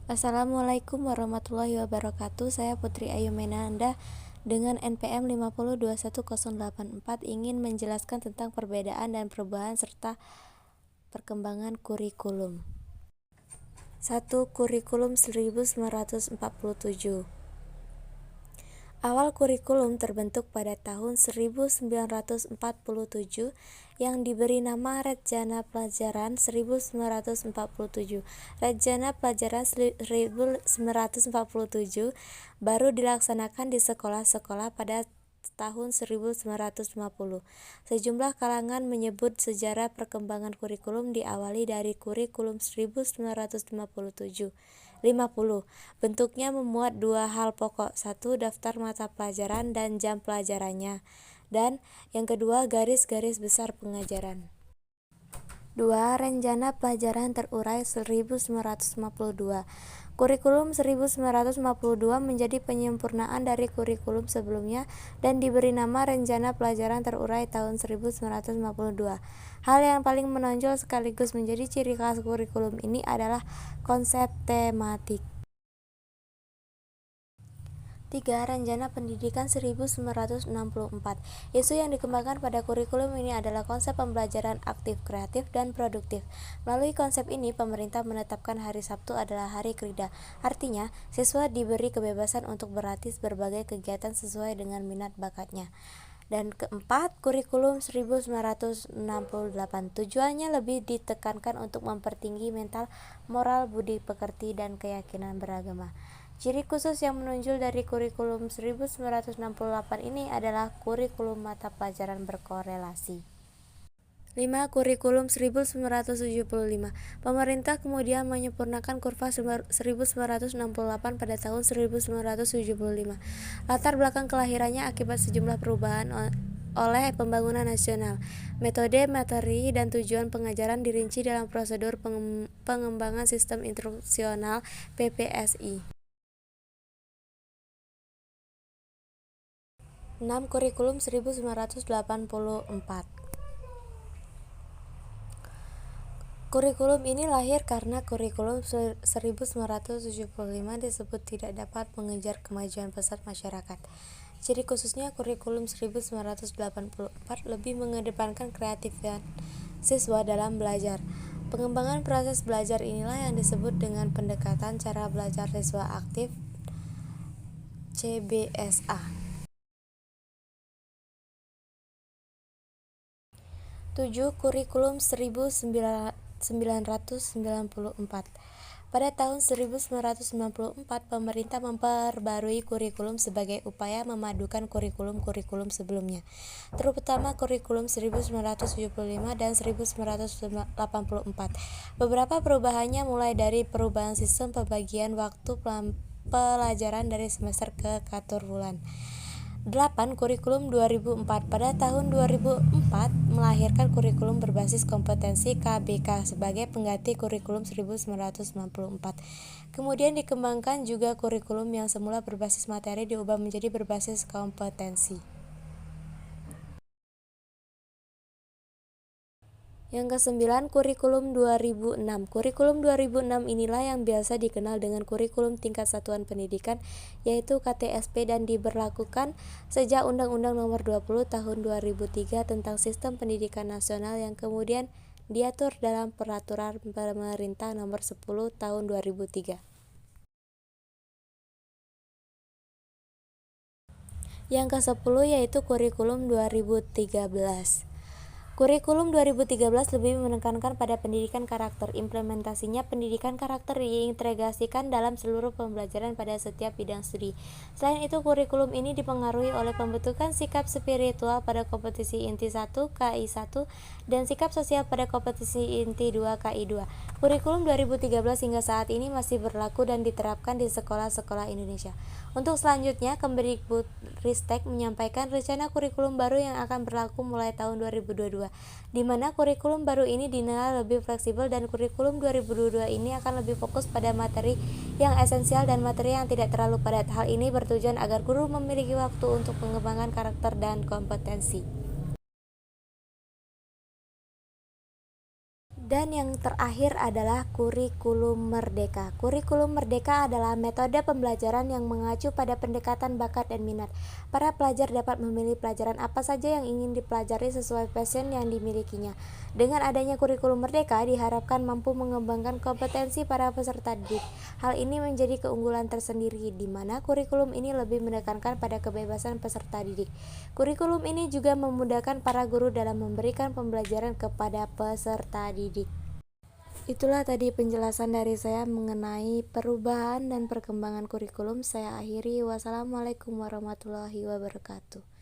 Assalamualaikum warahmatullahi wabarakatuh. Saya Putri Ayu Menanda dengan NPM 5021084 ingin menjelaskan tentang perbedaan dan perubahan serta perkembangan kurikulum. 1. Kurikulum 1947. Awal kurikulum terbentuk pada tahun 1947 yang diberi nama Rejana Pelajaran 1947. Rejana Pelajaran 1947 baru dilaksanakan di sekolah-sekolah pada tahun 1950. Sejumlah kalangan menyebut sejarah perkembangan kurikulum diawali dari kurikulum 1950. Bentuknya memuat dua hal pokok, satu daftar mata pelajaran dan jam pelajarannya, dan yang kedua garis-garis besar pengajaran. 2. Rencana pelajaran terurai 1952. Kurikulum 1952 menjadi penyempurnaan dari kurikulum sebelumnya dan diberi nama Rencana Pelajaran Terurai tahun 1952. Hal yang paling menonjol sekaligus menjadi ciri khas kurikulum ini adalah konsep tematik. 3. Rencana Pendidikan 1964. Isu yang dikembangkan pada kurikulum ini adalah konsep pembelajaran aktif, kreatif, dan produktif. Melalui konsep ini, pemerintah menetapkan hari Sabtu adalah hari kerja. Artinya, siswa diberi kebebasan untuk berlatih berbagai kegiatan sesuai dengan minat bakatnya. Dan keempat, kurikulum 1968. Tujuannya lebih ditekankan untuk mempertinggi mental, moral, budi pekerti, dan keyakinan beragama. Ciri khusus yang menonjol dari kurikulum 1968 ini adalah kurikulum mata pelajaran berkorelasi. 5. Kurikulum 1975. Pemerintah kemudian menyempurnakan kurva 1968 pada tahun 1975. Latar belakang kelahirannya akibat sejumlah perubahan oleh pembangunan nasional. Metode, materi, dan tujuan pengajaran dirinci dalam prosedur pengembangan sistem instruksional PPSI. 6. Kurikulum 1984. Kurikulum ini lahir karena kurikulum 1975 disebut tidak dapat mengejar kemajuan pesat masyarakat. Ciri khususnya kurikulum 1984 lebih mengedepankan kreativitas siswa dalam belajar. Pengembangan proses belajar inilah yang disebut dengan pendekatan cara belajar siswa aktif CBSA. 7. Kurikulum 1994. Pada tahun 1994, pemerintah memperbarui kurikulum sebagai upaya memadukan kurikulum-kurikulum sebelumnya, terutama kurikulum 1975 dan 1984. Beberapa perubahannya mulai dari perubahan sistem pembagian waktu pelajaran dari semester ke catur bulan. 8. Kurikulum 2004. Pada tahun 2004 melahirkan kurikulum berbasis kompetensi KBK sebagai pengganti kurikulum 1994. Kemudian dikembangkan juga kurikulum yang semula berbasis materi diubah menjadi berbasis kompetensi. Yang ke-9, kurikulum 2006. Kurikulum 2006 inilah yang biasa dikenal dengan kurikulum tingkat satuan pendidikan, yaitu KTSP, dan diberlakukan sejak Undang-Undang Nomor 20 Tahun 2003 tentang Sistem Pendidikan Nasional yang kemudian diatur dalam Peraturan Pemerintah Nomor 10 Tahun 2003. Yang ke-10 yaitu kurikulum 2013. Kurikulum 2013 lebih menekankan pada pendidikan karakter. Implementasinya, pendidikan karakter diintegrasikan dalam seluruh pembelajaran pada setiap bidang studi. Selain itu, kurikulum ini dipengaruhi oleh pembentukan sikap spiritual pada kompetisi inti 1 KI1 dan sikap sosial pada kompetisi inti 2 KI2. Kurikulum 2013 hingga saat ini masih berlaku dan diterapkan di sekolah-sekolah Indonesia. Untuk selanjutnya, Kemdikbudristek menyampaikan rencana kurikulum baru yang akan berlaku mulai tahun 2022, di mana kurikulum baru ini dinilai lebih fleksibel, dan kurikulum 2022 ini akan lebih fokus pada materi yang esensial dan materi yang tidak terlalu padat. Hal ini bertujuan agar guru memiliki waktu untuk pengembangan karakter dan kompetensi. Dan yang terakhir adalah kurikulum merdeka. Kurikulum merdeka adalah metode pembelajaran yang mengacu pada pendekatan bakat dan minat. Para pelajar dapat memilih pelajaran apa saja yang ingin dipelajari sesuai passion yang dimilikinya. Dengan adanya kurikulum merdeka diharapkan mampu mengembangkan kompetensi para peserta didik. Hal ini menjadi keunggulan tersendiri, di mana kurikulum ini lebih menekankan pada kebebasan peserta didik. Kurikulum ini juga memudahkan para guru dalam memberikan pembelajaran kepada peserta didik. Itulah tadi penjelasan dari saya mengenai perubahan dan perkembangan kurikulum. Saya akhiri. Wassalamualaikum warahmatullahi wabarakatuh.